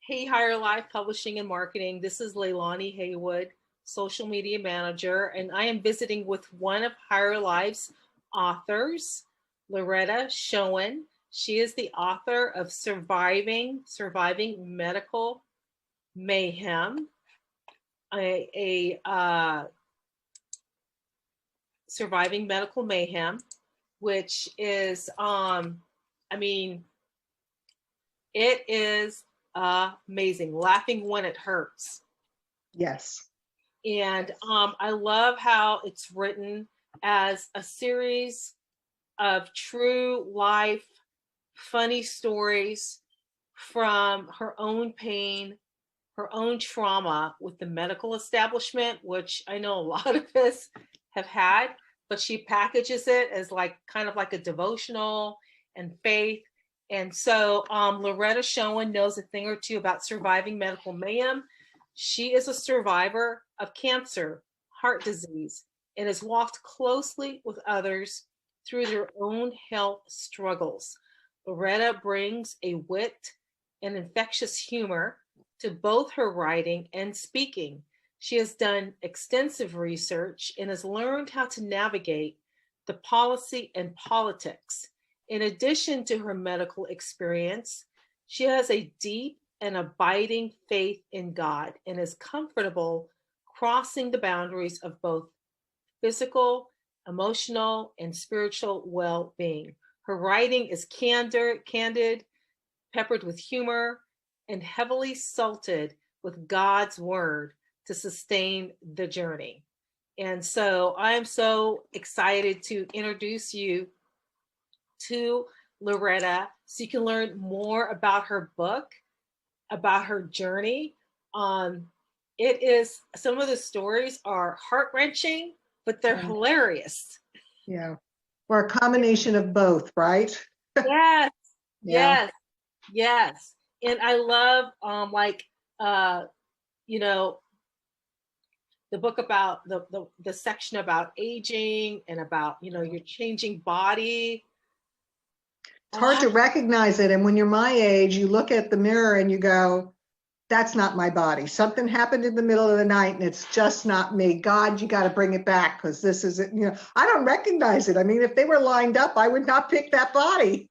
Hey, Higherlife Publishing and Marketing. This is Leilani Haywood, social media manager, and I am visiting with one of Higherlife's authors, Loretta Schoen. She is the author of Surviving Medical Mayhem, Surviving Medical Mayhem, which is, it is amazing. Laughing when it hurts. Yes. And I love how it's written as a series of true life, funny stories from her own pain, her own trauma with the medical establishment, which I know a lot of us have had, but she packages it as kind of like a devotional and faith. And so Loretta Schoen knows a thing or two about surviving medical mayhem. She is a survivor of cancer, heart disease, and has walked closely with others through their own health struggles. Loretta brings a wit and infectious humor to both her writing and speaking. She has done extensive research and has learned how to navigate the policy and politics. In addition to her medical experience, she has a deep and abiding faith in God and is comfortable crossing the boundaries of both physical, emotional, and spiritual well-being. Her writing is candid, peppered with humor, and heavily salted with God's word to sustain the journey. And so I am so excited to introduce you to Loretta so you can learn more about her book, about her journey. It is, some of the stories are heart-wrenching, but they're hilarious. Yeah. Or a combination of both, right? Yes, Yeah. yes. And I love the book about the section about aging and about, your changing body. It's hard to recognize it. And when you're my age, you look at the mirror and you go, that's not my body. Something happened in the middle of the night and it's just not me. God, you got to bring it back because this is it. I don't recognize it. I mean, if they were lined up, I would not pick that body.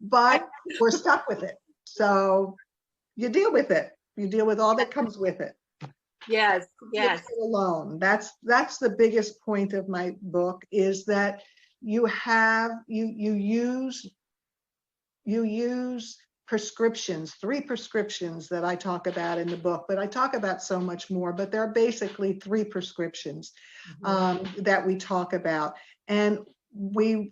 But we're stuck with it. So you deal with it. You deal with all that comes with it. Yes. Alone. That's the biggest point of my book, is that you use prescriptions, 3 prescriptions that I talk about in the book, but I talk about so much more, but there are basically 3 prescriptions that we talk about. And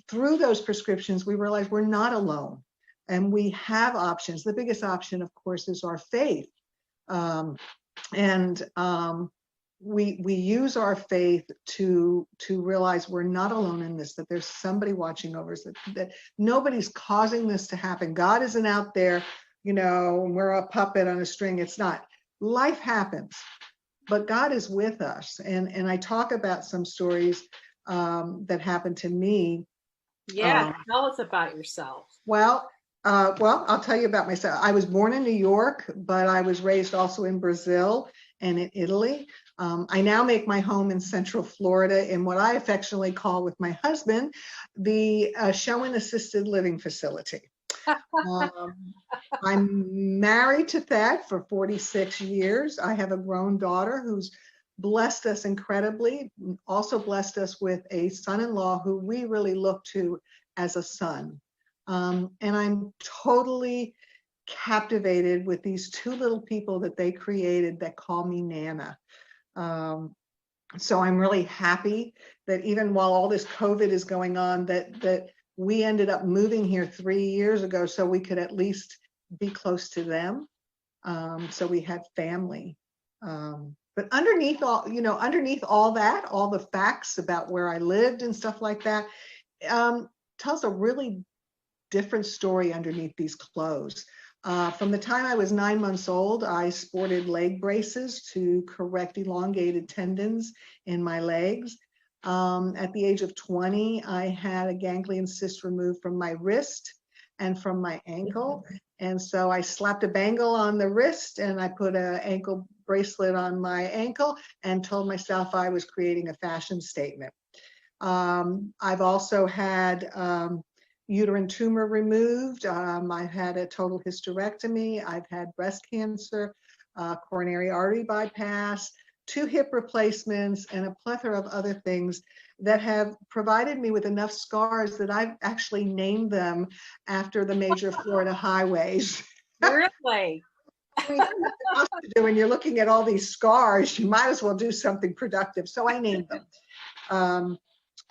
through those prescriptions, we realize we're not alone and we have options. The biggest option, of course, is our faith. We use our faith to realize we're not alone in this, that there's somebody watching over us, that nobody's causing this to happen. God isn't out there, we're a puppet on a string. It's not. Life happens, but God is with us. And I talk about some stories that happened to me. Yeah, tell us about yourself. Well, I'll tell you about myself. I was born in New York, but I was raised also in Brazil and in Italy. I now make my home in Central Florida in what I affectionately call, with my husband, the Schoen Assisted-Living Facility. I'm married to Thad for 46 years. I have a grown daughter who's blessed us incredibly, also blessed us with a son-in-law who we really look to as a son. And I'm totally captivated with these 2 little people that they created that call me Nana. So I'm really happy that even while all this COVID is going on, that we ended up moving here 3 years ago so we could at least be close to them. So we had family. But underneath all that, all the facts about where I lived and stuff like that, tells a really different story underneath these clothes. From the time I was 9 months old, I sported leg braces to correct elongated tendons in my legs. At the age of 20, I had a ganglion cyst removed from my wrist. and from my ankle. And so I slapped a bangle on the wrist and I put an ankle bracelet on my ankle and told myself I was creating a fashion statement. I've also had uterine tumor removed. I've had a total hysterectomy. I've had breast cancer, coronary artery bypass, 2 hip replacements, and a plethora of other things that have provided me with enough scars that I've actually named them after the major Florida highways. Really? You don't have nothing else to do and you're looking at all these scars, you might as well do something productive. So I named them.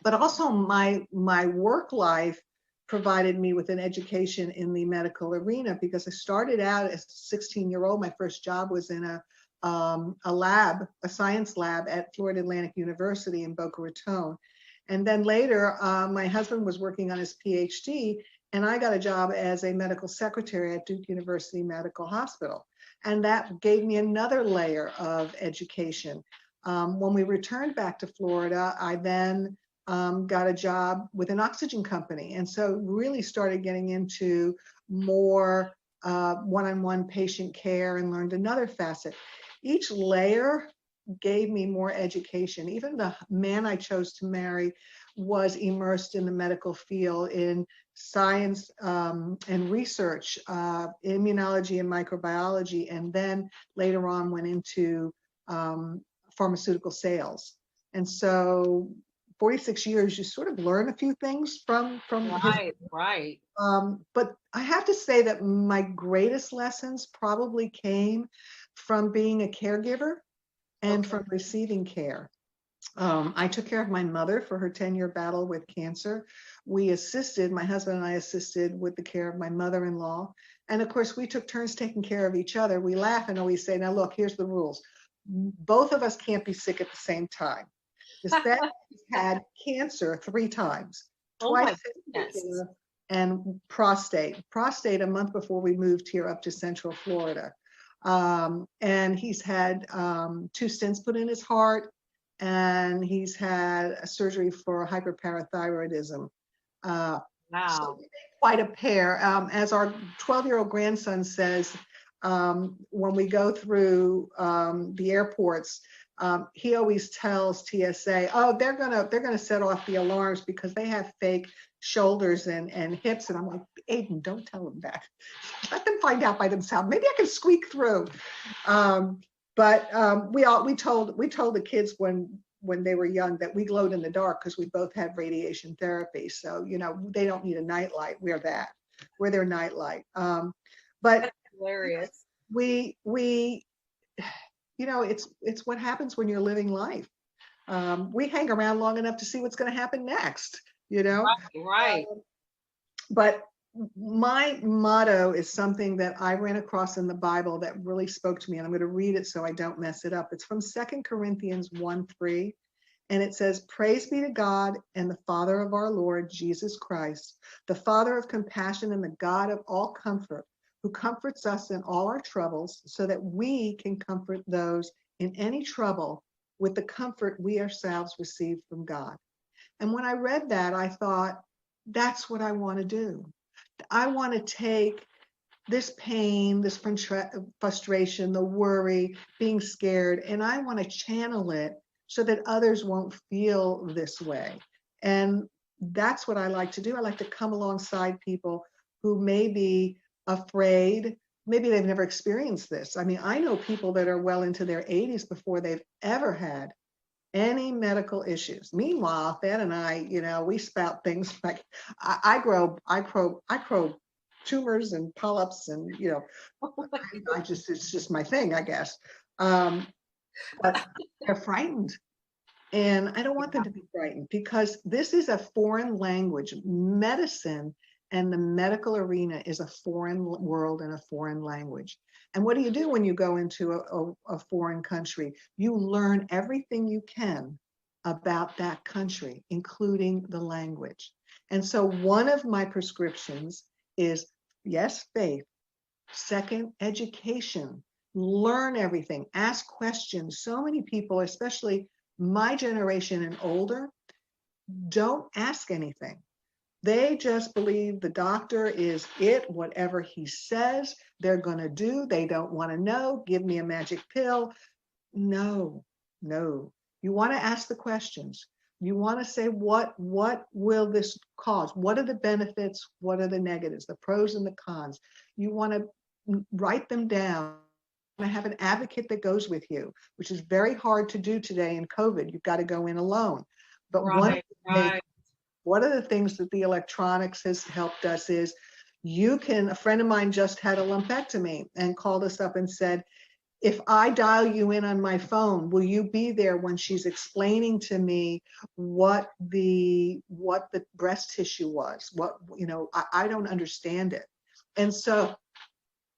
But also my work life provided me with an education in the medical arena, because I started out as a 16-year-old. My first job was in a lab, a science lab at Florida Atlantic University in Boca Raton. And then later, my husband was working on his PhD, and I got a job as a medical secretary at Duke University Medical Hospital. And that gave me another layer of education. When we returned back to Florida, I then got a job with an oxygen company. And so really started getting into more one-on-one patient care and learned another facet. Each layer gave me more education. Even the man I chose to marry was immersed in the medical field, in science and research, immunology and microbiology, and then later on went into pharmaceutical sales. And so 46 years, you sort of learn a few things from Right, his, right. but I have to say that my greatest lessons probably came from being a caregiver and from receiving care. I took care of my mother for her 10-year battle with cancer. My husband and I assisted with the care of my mother-in-law. And of course, we took turns taking care of each other. We laugh and always say, now look, here's the rules. Both of us can't be sick at the same time. This vet had cancer 3 times, twice testicular and prostate a month before we moved here up to Central Florida. And he's had 2 stents put in his heart, and he's had a surgery for hyperparathyroidism. Wow. So quite a pair. As our 12-year-old grandson says, when we go through the airports, he always tells TSA, oh, they're gonna set off the alarms because they have fake shoulders and hips. And I'm like, Aiden, don't tell them that. Let them find out by themselves. Maybe I can squeak through. But we told the kids when they were young that we glowed in the dark because we both had radiation therapy. So, you know, they don't need a nightlight. We're their nightlight. But that's hilarious. We you know, it's what happens when you're living life. We hang around long enough to see what's going to happen next, you know? Right. But my motto is something that I ran across in the Bible that really spoke to me, and I'm going to read it so I don't mess it up. It's from 2 Corinthians 1:3, and it says, praise be to God and the Father of our Lord Jesus Christ, the Father of compassion and the God of all comfort, who comforts us in all our troubles, so that we can comfort those in any trouble with the comfort we ourselves receive from God. And when I read that, I thought, that's what I want to do. I want to take this pain, this frustration, the worry, being scared, and I want to channel it so that others won't feel this way. And that's what I like to do. I like to come alongside people who may be afraid. Maybe they've never experienced this. I mean, I know people that are well into their 80s before they've ever had any medical issues. Meanwhile, Thad and I, you know, we spout things like I grow tumors and polyps, and you know, it's just my thing, I guess. But they're frightened, and I don't want them to be frightened, because this is a foreign language. Medicine and the medical arena is a foreign world and a foreign language. And what do you do when you go into a foreign country? You learn everything you can about that country, including the language. And so one of my prescriptions is, yes, faith. Second, education. Learn everything. Ask questions. So many people, especially my generation and older, don't ask anything. They just believe the doctor is it, whatever he says, they're going to do. They don't want to know. Give me a magic pill. No, no. You want to ask the questions. You want to say, what will this cause? What are the benefits? What are the negatives, the pros and the cons? You want to write them down. You want to have an advocate that goes with you, which is very hard to do today in COVID. You've got to go in alone. But Right. one of the things that the electronics has helped us is a friend of mine just had a lumpectomy and called us up and said, if I dial you in on my phone, will you be there when she's explaining to me what the breast tissue was? I don't understand it. And so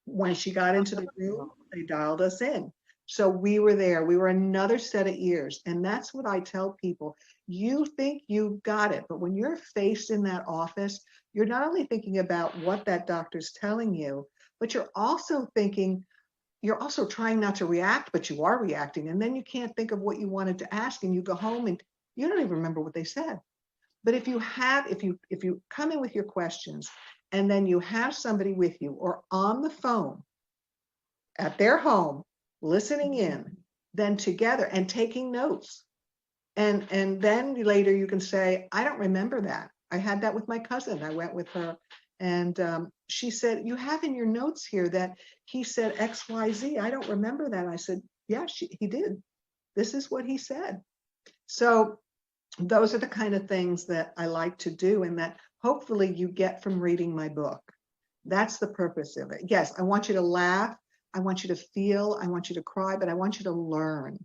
when she got into the room, they dialed us in. So we were there. We were another set of ears. And that's what I tell people. You think you've got it, but when you're faced in that office, you're not only thinking about what that doctor's telling you, but you're also trying not to react, but you are reacting. And then you can't think of what you wanted to ask, and you go home and you don't even remember what they said. But if you come in with your questions and then you have somebody with you or on the phone at their home, listening in, then together and taking notes. And then later you can say, I don't remember that. I had that with my cousin. I went with her. And she said, you have in your notes here that he said X, Y, Z. I don't remember that. I said, yeah, he did. This is what he said. So those are the kind of things that I like to do and that hopefully you get from reading my book. That's the purpose of it. Yes, I want you to laugh. I want you to feel. I want you to cry, but I want you to learn.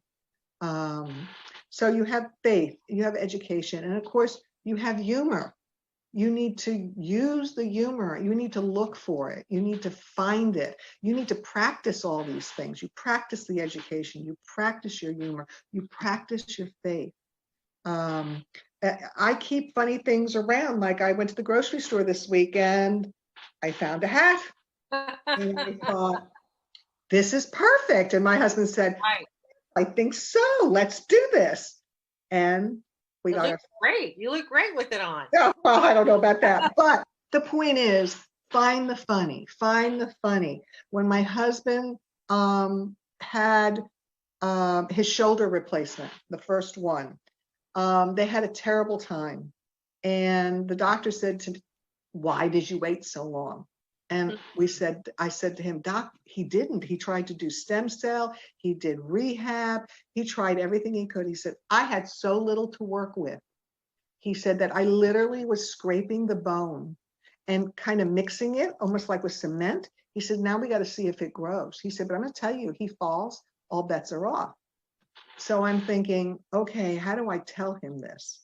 So you have faith, you have education, and of course you have humor. You need to use the humor. You need to look for it. You need to find it. You need to practice all these things. You practice the education. You practice your humor. You practice your faith. I keep funny things around. Like I went to the grocery store this week and I found a hat. And I thought, this is perfect. And my husband said, Right. I think so. Let's do this. And we got it. Great. You look great with it on. Oh, well, I don't know about that. But the point is, find the funny. Find the funny. When my husband had his shoulder replacement, the first one, they had a terrible time. And the doctor said to me, why did you wait so long? And I said to him, Doc, he didn't. He tried to do stem cell. He did rehab. He tried everything he could. He said, I had so little to work with. He said that I literally was scraping the bone and kind of mixing it almost like with cement. He said, now we got to see if it grows. He said, but I'm going to tell you, he falls, all bets are off. So I'm thinking, okay, how do I tell him this?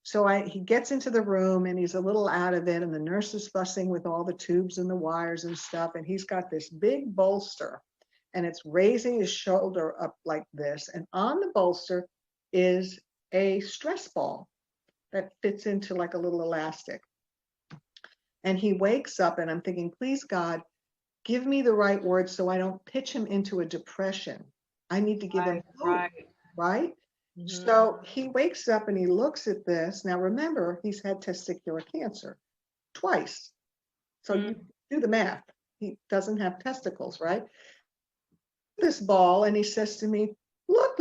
So he gets into the room and he's a little out of it, and the nurse is fussing with all the tubes and the wires and stuff. And he's got this big bolster and it's raising his shoulder up like this. And on the bolster is a stress ball that fits into like a little elastic. And he wakes up and I'm thinking, please God, give me the right words so I don't pitch him into a depression. I need to give him hope, right? Mm-hmm. So he wakes up and he looks at this. Now, remember, he's had testicular cancer twice. So you do the math. He doesn't have testicles, right? This ball, and he says to me, look,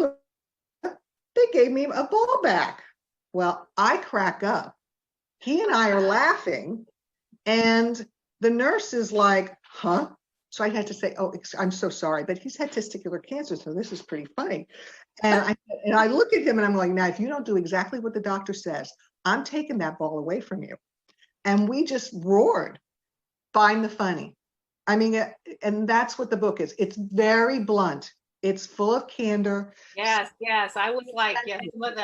they gave me a ball back. Well, I crack up. He and I are laughing. And the nurse is like, huh? So I had to say, oh, I'm so sorry, but he's had testicular cancer, so this is pretty funny. And I look at him and I'm like, now, if you don't do exactly what the doctor says, I'm taking that ball away from you. And we just roared, find the funny. I mean, and that's what the book is. It's very blunt. It's full of candor. Yes. I was like, with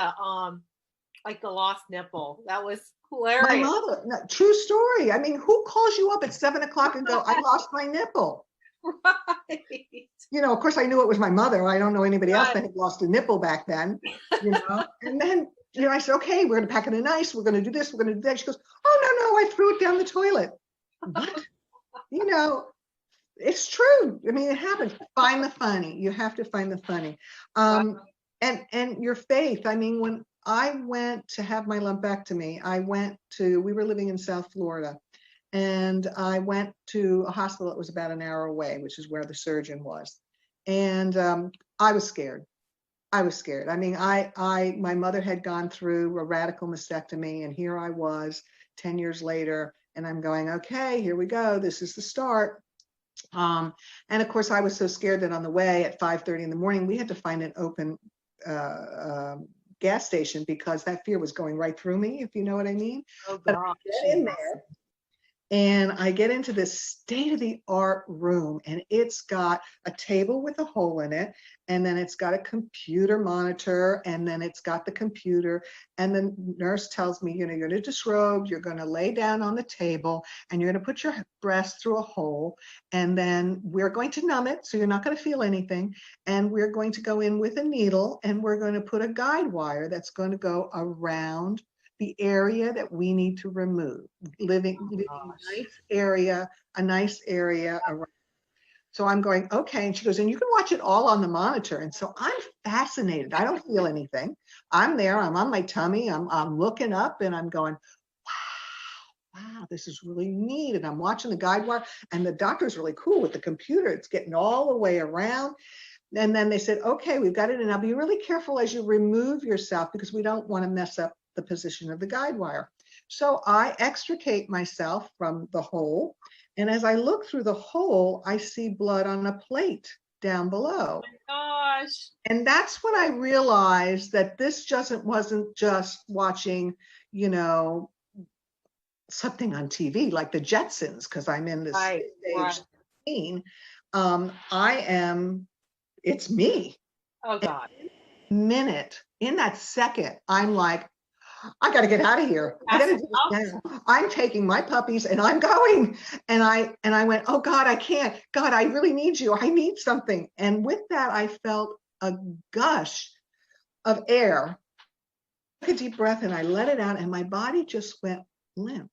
like the lost nipple. That was hilarious. My mother, no, true story. I mean, who calls you up at 7 o'clock and go, I lost my nipple? Right. You know, of course, I knew it was my mother. I don't know anybody else that had lost a nipple back then, you know. And then, you know, I said, okay, we're going to pack it in ice. We're going to do this. We're going to do that. She goes, oh, no, I threw it down the toilet. What? You know, it's true. I mean, it happens. Find the funny. You have to find the funny. And your faith. I mean, when I went to have my lumpectomy. We were living in South Florida, and I went to a hospital that was about an hour away, which is where the surgeon was. And I was scared. I was scared. I mean, my mother had gone through a radical mastectomy, and here I was 10 years later, and I'm going, okay, here we go. This is the start. And of course, I was so scared that on the way at 5:30 in the morning, we had to find an open gas station because that fear was going right through me, if you know what I mean. Oh But I gosh. get in there, and I get into this state-of-the-art room, and it's got a table with a hole in it, and then it's got a computer monitor, and then it's got the computer, and the nurse tells me, you're going to disrobe, you're going to lay down on the table, and you're going to put your breast through a hole, and then we're going to numb it, so you're not going to feel anything, and we're going to go in with a needle, and we're going to put a guide wire that's going to go around the area that we need to remove, living a nice area around. So I'm going, okay. And she goes, and you can watch it all on the monitor. And so I'm fascinated. I don't feel anything. I'm there. I'm on my tummy. I'm looking up, and I'm going, wow, this is really neat. And I'm watching the guide wire, and the doctor's really cool with the computer. It's getting all the way around. And then they said, okay, we've got it. And now be really careful as you remove yourself, because we don't want to mess up the position of the guide wire. So I extricate myself from the hole. And as I look through the hole, I see blood on a plate down below. Oh my gosh. And that's when I realized that this wasn't just watching, something on TV like the Jetsons, because I'm in this stage scene. It's me. Oh God. In that second, I'm like, I got to get out of here. I got to do this now. I'm taking my puppies and I'm going. And I went, oh God, I can't. God, I really need you. I need something. And with that, I felt a gush of air. I took a deep breath and I let it out, and my body just went limp. Wow.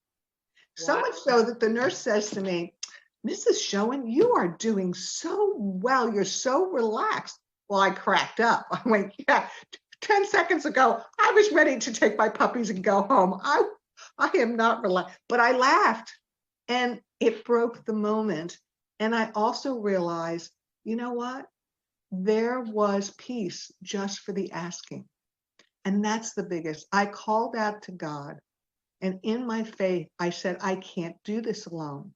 So much so that the nurse says to me, Mrs. Schoen, you are doing so well. You're so relaxed. Well, I cracked up. I went, yeah. 10 seconds ago, I was ready to take my puppies and go home. I am not relaxed, but I laughed, and it broke the moment. And I also realized, you know what? There was peace just for the asking. And that's the biggest. I called out to God, and in my faith, I said, I can't do this alone.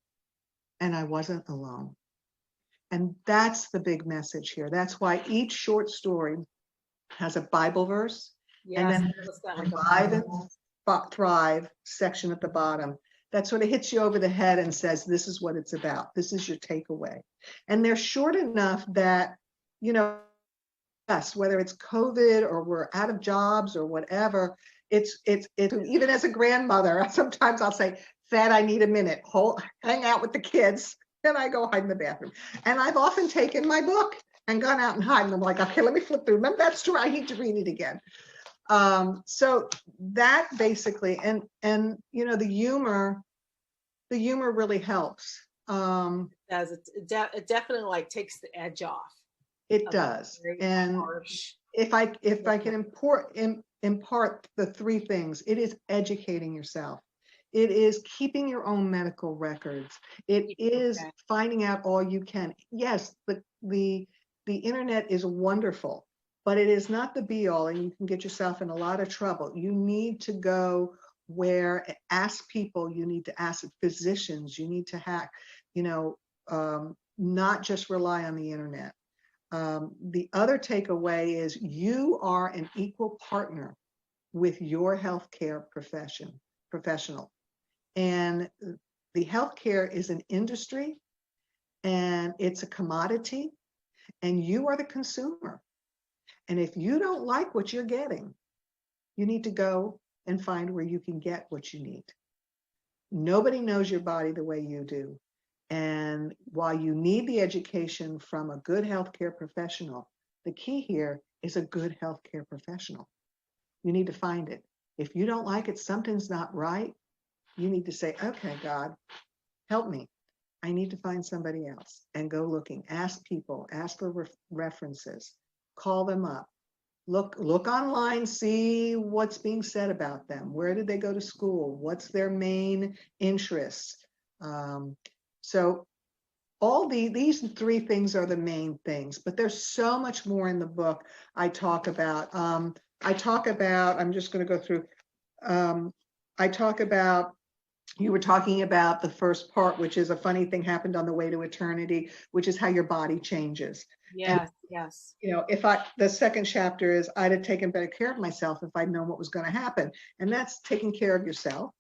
And I wasn't alone. And that's the big message here. That's why each short story has a Bible verse, and then Survive and Thrive section at the bottom. That sort of hits you over the head and says, this is what it's about. This is your takeaway. And they're short enough that, yes, whether it's COVID or we're out of jobs or whatever, it's even as a grandmother, sometimes I'll say, Thad, I need a minute, hang out with the kids. Then I go hide in the bathroom. And I've often taken my book and gone out and hide. And I'm like, okay, let me flip through. Remember that story? I need to read it again. So that basically, and the humor really helps. It does. It definitely takes the edge off. It does. And if I can impart the three things, it is educating yourself. It is keeping your own medical records. It is finding out all you can. Yes, the internet is wonderful, but it is not the be all, and you can get yourself in a lot of trouble. You need to go ask people, you need to ask physicians, you need to not just rely on the internet. The other takeaway is you are an equal partner with your healthcare professional. And the healthcare is an industry, and it's a commodity. And you are the consumer. And if you don't like what you're getting, you need to go and find where you can get what you need. Nobody knows your body the way you do. And while you need the education from a good healthcare professional, the key here is a good healthcare professional. You need to find it. If you don't like it, something's not right. You need to say, okay, God, help me. I need to find somebody else, and go looking. Ask people, ask for references, call them up. Look online, see what's being said about them. Where did they go to school? What's their main interests? So these three things are the main things, but there's so much more in the book. I talk about, I'm just going to go through. I talk about, you were talking about the first part, which is a funny thing happened on the way to eternity, which is how your body changes. And Yes, yes. the second chapter is, I'd have taken better care of myself if I'd known what was going to happen. And that's taking care of yourself.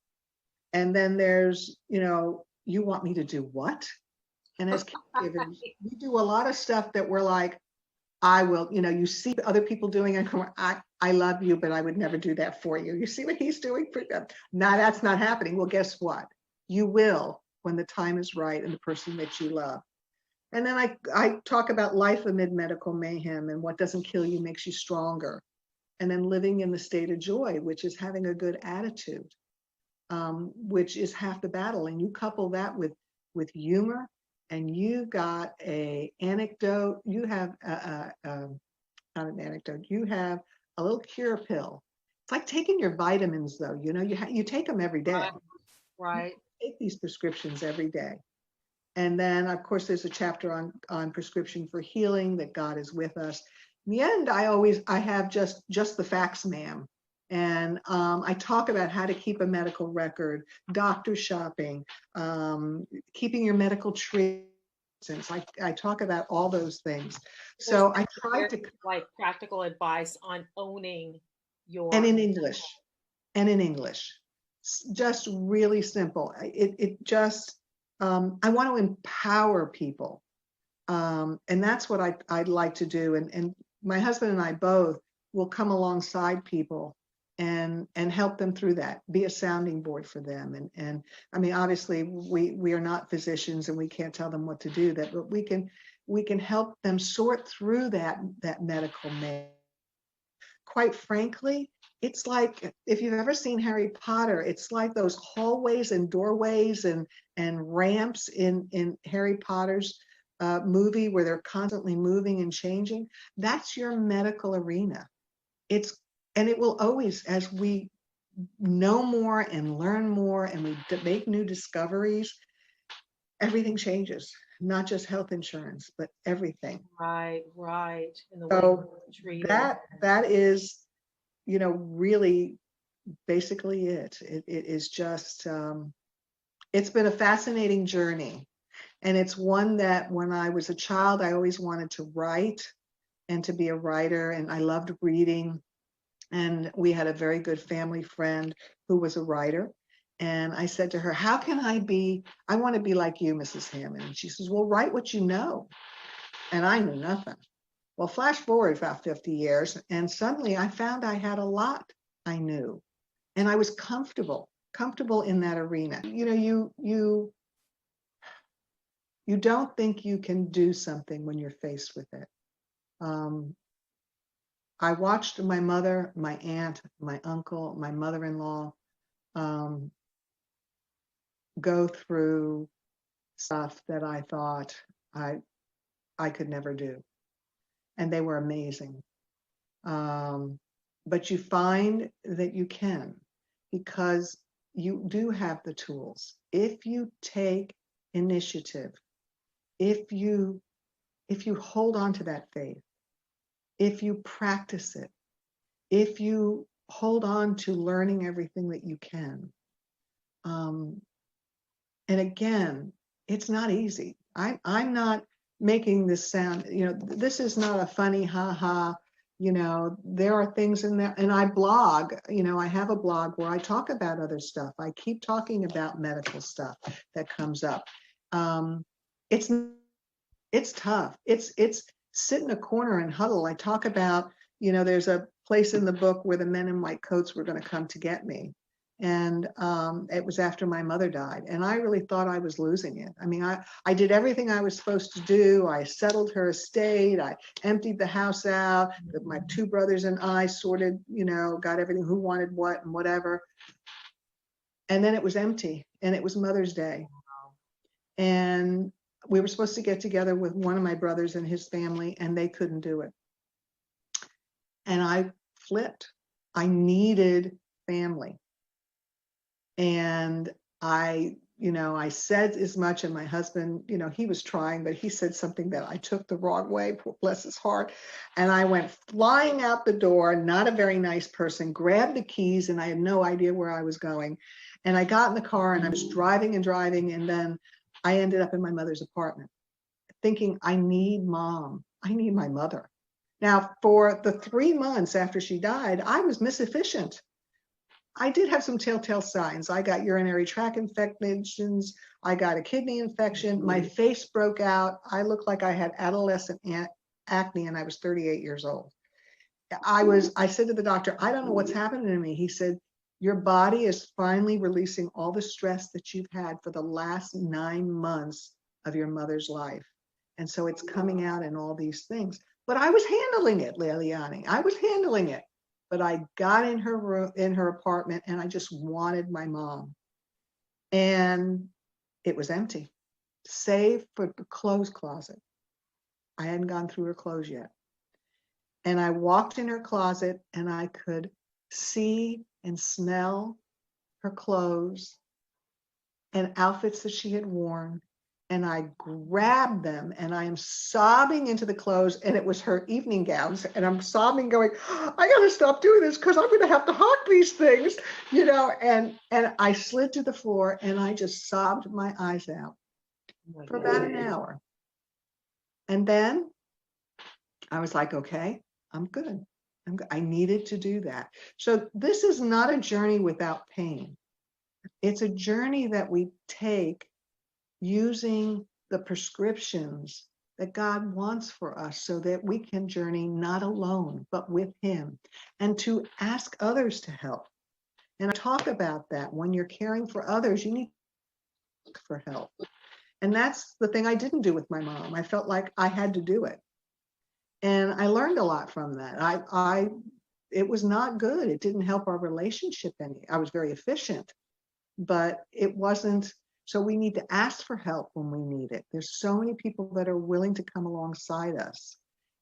And then there's, you want me to do what? And as caregivers, we do a lot of stuff that we're like, I will, you see other people doing it. I love you, but I would never do that for you. You see what he's doing for them? Now that's not happening. Well, guess what? You will when the time is right and the person that you love. And then I talk about life amid medical mayhem and what doesn't kill you makes you stronger. And then living in the state of joy, which is having a good attitude, which is half the battle. And you couple that with humor, and you got a anecdote. You have not an anecdote. You have a little cure pill. It's like taking your vitamins, though. You take them every day. Right. You take these prescriptions every day. And then, of course, there's a chapter on prescription for healing, that God is with us. In the end, I have just the facts, ma'am. And I talk about how to keep a medical record, doctor shopping, keeping your medical treatments. I talk about all those things. So I tried to, like, practical advice on owning your, and in English, just really simple. It just, I want to empower people. And that's what I'd like to do. And my husband and I both will come alongside people and help them through that, be a sounding board for them. And I mean, obviously we are not physicians and we can't tell them what to do, but we can help them sort through that medical mayhem. Quite frankly, it's like, if you've ever seen Harry Potter, it's like those hallways and doorways and ramps in Harry Potter's movie, where they're constantly moving and changing. That's your medical arena. And it will always, as we know more and learn more and we make new discoveries, everything changes, not just health insurance, but everything. Right. And the So way that is, really basically it. It is just, it's been a fascinating journey. And it's one that when I was a child, I always wanted to write and to be a writer. And I loved reading. And we had a very good family friend who was a writer. And I said to her, how can I want to be like you, Mrs. Hammond. And she says, well, write what you know. And I knew nothing. Well, flash forward about 50 years, and suddenly I found I had a lot I knew. And I was comfortable in that arena. You don't think you can do something when you're faced with it. I watched my mother, my aunt, my uncle, my mother-in-law go through stuff that I thought I could never do. And they were amazing. But you find that you can, because you do have the tools. If you take initiative, if you hold on to that faith, if you practice it, if you hold on to learning everything that you can. And again, it's not easy. I'm not making this sound, this is not a funny ha-ha, there are things in there. And I blog, I have a blog where I talk about other stuff. I keep talking about medical stuff that comes up. It's tough. It's sit in a corner and huddle. I talk about, there's a place in the book where the men in white coats were going to come to get me. And it was after my mother died. And I really thought I was losing it. I mean, I did everything I was supposed to do. I settled her estate. I emptied the house out. My two brothers and I sorted, got everything, who wanted what and whatever. And then it was empty. And it was Mother's Day. And we were supposed to get together with one of my brothers and his family, and they couldn't do it. And I flipped. I needed family. And I said as much, and my husband, he was trying, but he said something that I took the wrong way, bless his heart. And I went flying out the door, not a very nice person, grabbed the keys, and I had no idea where I was going. And I got in the car and I was driving and driving. And then I ended up in my mother's apartment thinking, I need mom. I need my mother. Now, for the 3 months after she died, I was misefficient. I did have some telltale signs. I got urinary tract infections. I got a kidney infection. My face broke out. I looked like I had adolescent acne, and I was 38 years old. I said to the doctor, I don't know what's happening to me. He said, your body is finally releasing all the stress that you've had for the last 9 months of your mother's life. And so it's coming out in all these things. But I was handling it, Liliani. I was handling it. But I got in her room, in her apartment, and I just wanted my mom. And it was empty, save for the clothes closet. I hadn't gone through her clothes yet. And I walked in her closet, and I could see and smell her clothes and outfits that she had worn. And I grabbed them, and I am sobbing into the clothes, and it was her evening gowns, and I'm sobbing going, I gotta stop doing this because I'm gonna have to hawk these things, and I slid to the floor, and I just sobbed my eyes out for about an hour. And then I was like, okay, I'm good. I needed to do that. So this is not a journey without pain. It's a journey that we take using the prescriptions that God wants for us so that we can journey not alone, but with him, and to ask others to help. And I talk about that. When you're caring for others, you need to ask for help. And that's the thing I didn't do with my mom. I felt like I had to do it. And I learned a lot from that. It was not good. It didn't help our relationship any. I was very efficient, but it wasn't. So we need to ask for help when we need it. There's so many people that are willing to come alongside us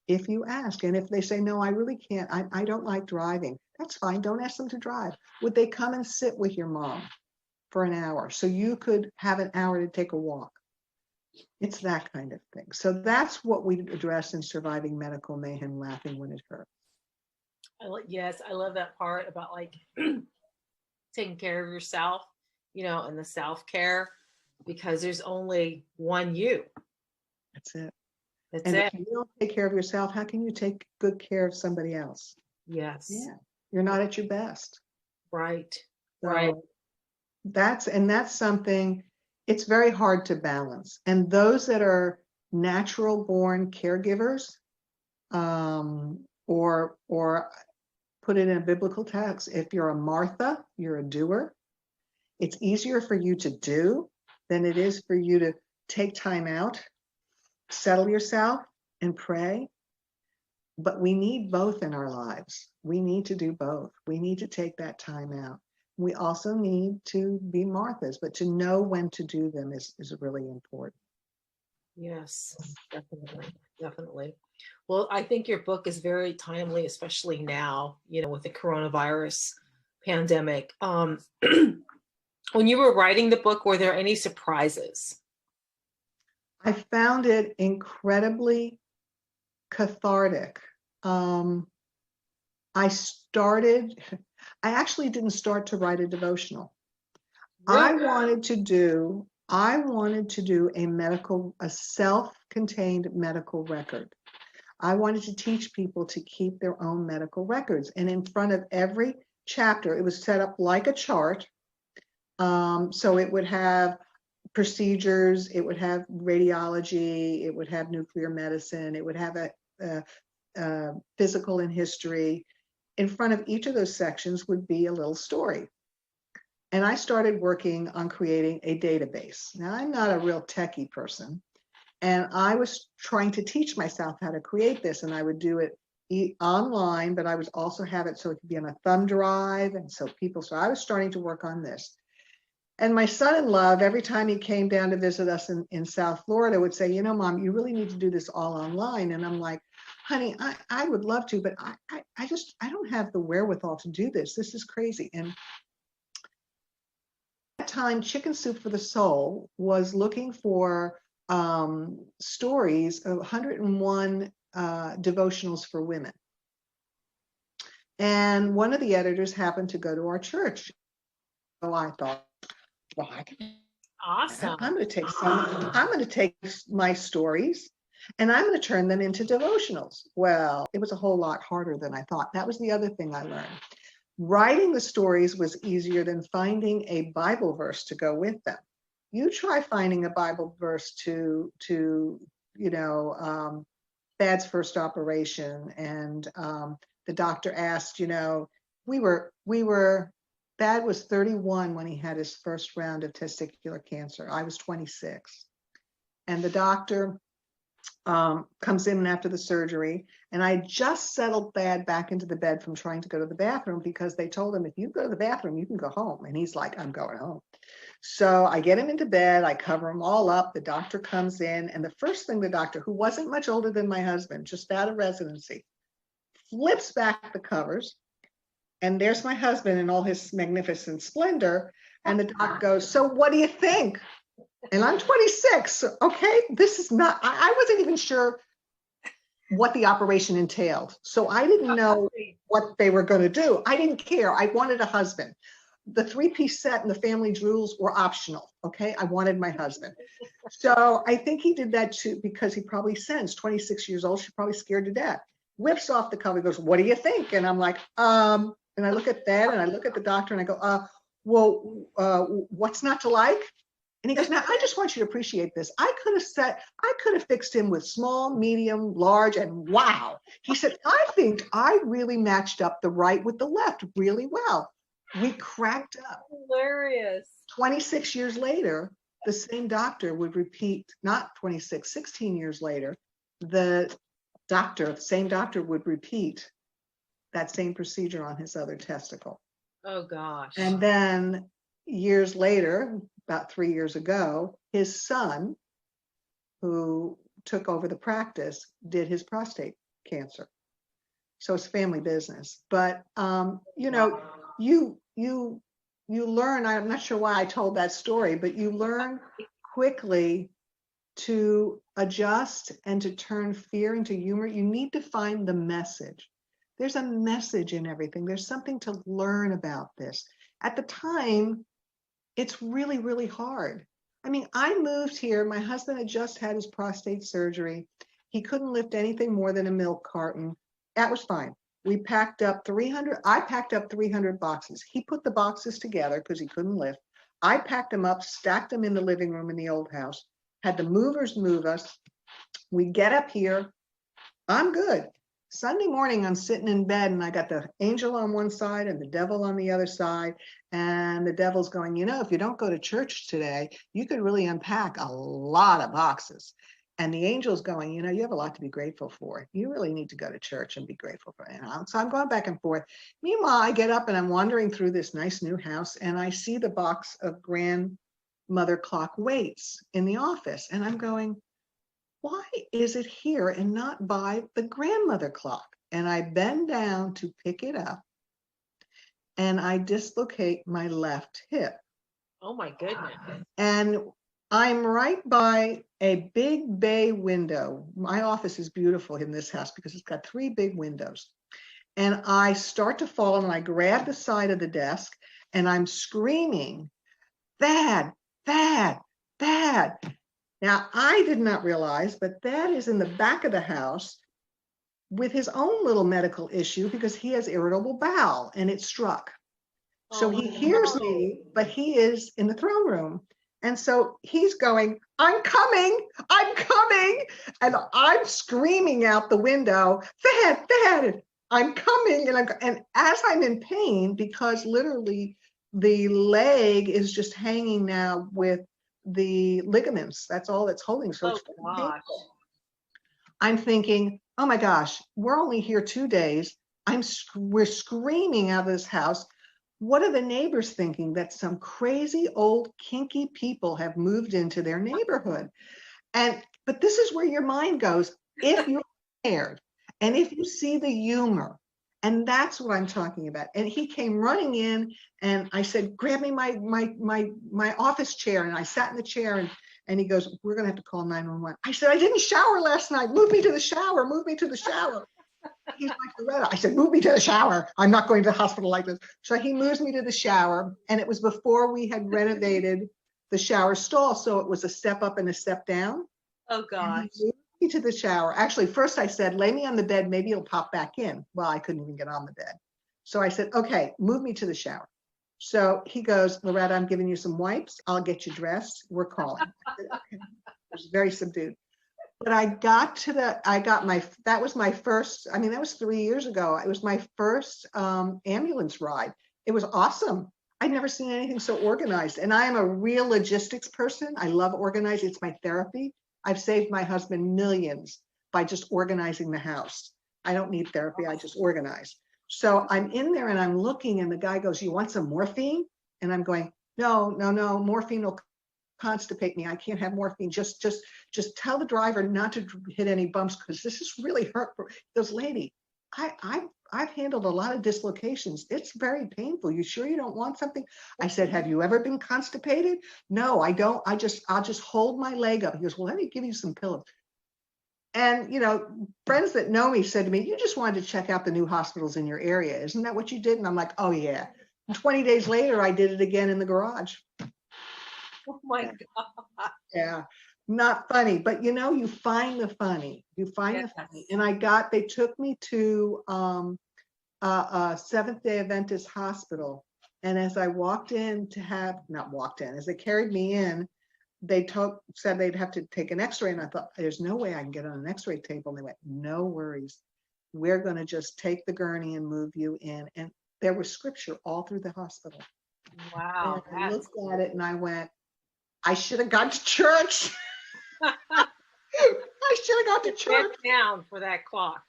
if you ask. And if they say, no, I really can't, I don't like driving, that's fine. Don't ask them to drive. Would they come and sit with your mom for an hour so you could have an hour to take a walk? It's that kind of thing. So that's what we address in Surviving Medical Mayhem, Laughing When It Hurts. Yes, I love that part about like taking care of yourself, and the self-care, because there's only one you. That's it. That's and it. If you don't take care of yourself, how can you take good care of somebody else? Yes. Yeah. You're not at your best. Right. So right. That's something, it's very hard to balance. And those that are natural born caregivers, or put it in a biblical text, if you're a Martha, you're a doer. It's easier for you to do than it is for you to take time out, settle yourself, and pray. But we need both in our lives. We need to do both. We need to take that time out. We also need to be Marthas, but to know when to do them is really important. Yes, definitely. Well, I think your book is very timely, especially now, with the coronavirus pandemic. When you were writing the book, were there any surprises? I found it incredibly cathartic. I actually didn't start to write a devotional. Really? I wanted to do a self-contained medical record. I wanted to teach people to keep their own medical records. And in front of every chapter, it was set up like a chart. So it would have procedures, it would have radiology, it would have nuclear medicine, it would have a physical and history. In front of each of those sections would be a little story. And I started working on creating a database. Now, I'm not a real techie person, and I was trying to teach myself how to create this, and I would do it online, but I would also have it so it could be on a thumb drive, and so I was starting to work on this. And my son-in-law, every time he came down to visit us in South Florida, would say, Mom, you really need to do this all online. And I'm like, honey, I would love to, but I don't have the wherewithal to do this. This is crazy. And that time, Chicken Soup for the Soul was looking for stories of 101 devotionals for women. And one of the editors happened to go to our church. So I thought, well, Awesome. I'm going to take my stories and I'm going to turn them into devotionals. Well, it was a whole lot harder than I thought. That was the other thing I learned. Writing the stories was easier than finding a Bible verse to go with them. You try finding a Bible verse to Thad's first operation, and the doctor asked, Thad was 31 when he had his first round of testicular cancer. I was 26. And the doctor comes in after the surgery, and I just settled Thad back into the bed from trying to go to the bathroom, because they told him, if you go to the bathroom, you can go home. And he's like, I'm going home. So I get him into bed, I cover him all up. The doctor comes in, and the first thing the doctor, who wasn't much older than my husband, just out of residency, flips back the covers, and there's my husband in all his magnificent splendor. And the doc goes, so what do you think? And I'm 26. Okay, this is not, I wasn't even sure what the operation entailed. So I didn't know what they were going to do. I didn't care. I wanted a husband. The 3-piece set and the family jewels were optional. Okay, I wanted my husband. So I think he did that too, because he probably sensed 26 years old, she's probably scared to death. Whips off the cover, goes, what do you think? And I'm like, and I look at that, and I look at the doctor, and I go, what's not to like? And he goes, now, I just want you to appreciate this. I could have fixed him with small, medium, large, and wow. He said, I think I really matched up the right with the left really well. We cracked up. Hilarious. 26 years later, the same doctor would repeat, not 26, 16 years later, the same doctor would repeat that same procedure on his other testicle. Oh, gosh. And then years later, about 3 years ago, his son, who took over the practice, did his prostate cancer. So it's family business. But you learn. I'm not sure why I told that story, but you learn quickly to adjust and to turn fear into humor. You need to find the message. There's a message in everything. There's something to learn about this. At the time, it's really, really hard. I mean, I moved here. My husband had just had his prostate surgery. He couldn't lift anything more than a milk carton. That was fine. I packed up 300 boxes. He put the boxes together because he couldn't lift. I packed them up, stacked them in the living room in the old house, had the movers move us. We get up here. I'm good. Sunday morning, I'm sitting in bed, and I got the angel on one side and the devil on the other side. And the devil's going, if you don't go to church today, you could really unpack a lot of boxes. And the angel's going, you have a lot to be grateful for. You really need to go to church and be grateful for it. So I'm going back and forth. Meanwhile, I get up and I'm wandering through this nice new house, and I see the box of grandmother clock weights in the office. And I'm going, why is it here and not by the grandmother clock? And I bend down to pick it up, and I dislocate my left hip. Oh my goodness. And I'm right by a big bay window. My office is beautiful in this house because it's got 3 big windows. And I start to fall, and I grab the side of the desk, and I'm screaming, Thad, Thad, Thad. Now, I did not realize, but Thad is in the back of the house with his own little medical issue because he has irritable bowel, and it struck. So he hears me, but he is in the throne room. And so he's going, I'm coming. And I'm screaming out the window, Thad, I'm coming. And as I'm in pain, because literally the leg is just hanging now with the ligaments, that's all that's holding. So it's painful. I'm thinking, oh my gosh, we're only here 2 days. We're screaming out of this house. What are the neighbors thinking? That some crazy old kinky people have moved into their neighborhood. But this is where your mind goes if you're scared. And if you see the humor, and that's what I'm talking about. And he came running in, and I said, grab me my office chair. And I sat in the chair, and he goes, we're going to have to call 911. I said, I didn't shower last night. Move me to the shower. Move me to the shower. He's like, Loretta. I said, move me to the shower. I'm not going to the hospital like this. So he moves me to the shower. And it was before we had renovated the shower stall. So it was a step up and a step down. Oh, gosh. To the shower. Actually, first I said, lay me on the bed, maybe you'll pop back in. Well, I couldn't even get on the bed. So I said, okay, move me to the shower. So he goes, Loretta, I'm giving you some wipes. I'll get you dressed. We're calling. I said, okay. It was very subdued. But that was my first, I mean, that was 3 years ago. It was my first ambulance ride. It was awesome. I'd never seen anything so organized. And I am a real logistics person. I love organizing. It's my therapy. I've saved my husband millions by just organizing the house. I don't need therapy. I just organize. So I'm in there and I'm looking, and the guy goes, you want some morphine? And I'm going, no, morphine will constipate me. I can't have morphine. Just tell the driver not to hit any bumps, because this is really hurtful. He goes, lady, I've handled a lot of dislocations. It's very painful. You sure you don't want something? I said, have you ever been constipated? No, I don't. I'll just hold my leg up. He goes, well, let me give you some pillows. And, friends that know me said to me, you just wanted to check out the new hospitals in your area. Isn't that what you did? And I'm like, oh yeah. And 20 days later, I did it again in the garage. Oh my God. Yeah. Not funny, but you find the funny. You find the funny. And they took me to a Seventh-day Adventist hospital. And as I as they carried me in, they said they'd have to take an x-ray. And I thought, there's no way I can get on an x-ray table. And they went, no worries. We're going to just take the gurney and move you in. And there was scripture all through the hospital. Wow. And I looked at it and I went, I should have gone to church. I should have gone to church. Down for that clock.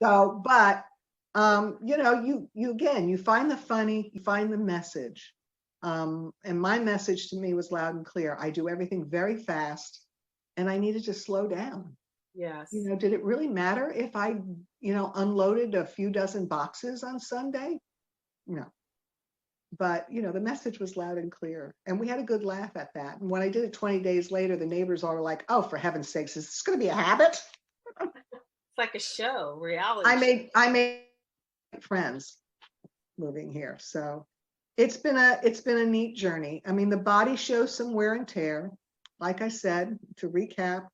So, but you find the funny, you find the message. And my message to me was loud and clear. I do everything very fast, and I needed to slow down. Yes. Did it really matter if I, unloaded a few dozen boxes on Sunday? No. But, the message was loud and clear, and we had a good laugh at that. And when I did it 20 days later, the neighbors all were like, oh, for heaven's sakes, is this going to be a habit? It's like a show, reality. I made friends moving here. So it's been a neat journey. I mean, the body shows some wear and tear. Like I said, to recap,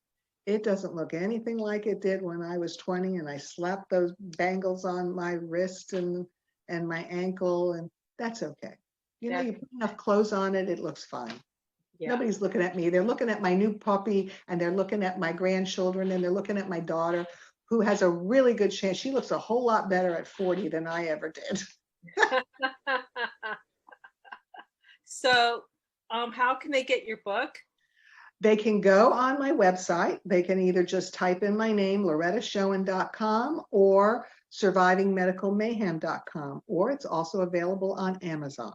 it doesn't look anything like it did when I was 20 and I slapped those bangles on my wrist and my ankle, and that's okay. You put enough clothes on it, it looks fine. Yeah. Nobody's looking at me. They're looking at my new puppy, and they're looking at my grandchildren, and they're looking at my daughter, who has a really good chance. She looks a whole lot better at 40 than I ever did. So, how can they get your book? They can go on my website. They can either just type in my name, lorettaschoen.com, or survivingmedicalmayhem.com, or it's also available on Amazon.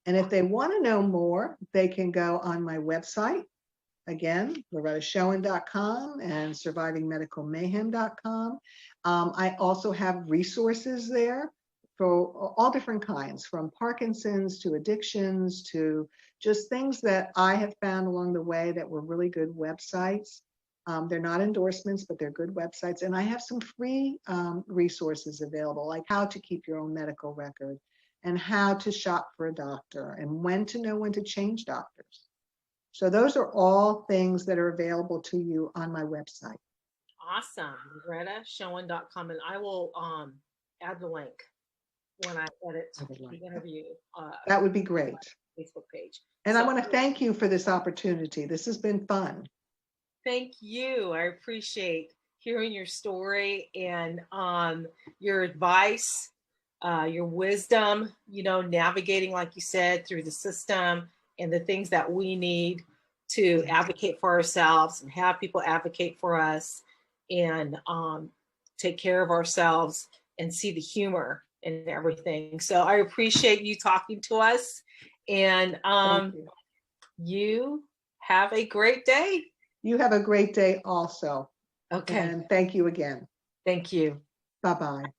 And if they want to know more, they can go on my website. Again, lorettaschoen.com and survivingmedicalmayhem.com. I also have resources there for all different kinds, from Parkinson's to addictions to just things that I have found along the way that were really good websites. They're not endorsements, but they're good websites. And I have some free resources available, like how to keep your own medical record and how to shop for a doctor and when to know when to change doctors. So those are all things that are available to you on my website. Awesome. LorettaSchoen.com. And I will add the link when I edit the interview. That would be great. Facebook page. And I want to thank you for this opportunity. This has been fun. Thank you. I appreciate hearing your story and your advice, your wisdom, navigating, like you said, through the system and the things that we need to advocate for ourselves and have people advocate for us and take care of ourselves and see the humor in everything. So I appreciate you talking to us, and you have a great day. You have a great day also. Okay. And thank you again. Thank you. Bye-bye.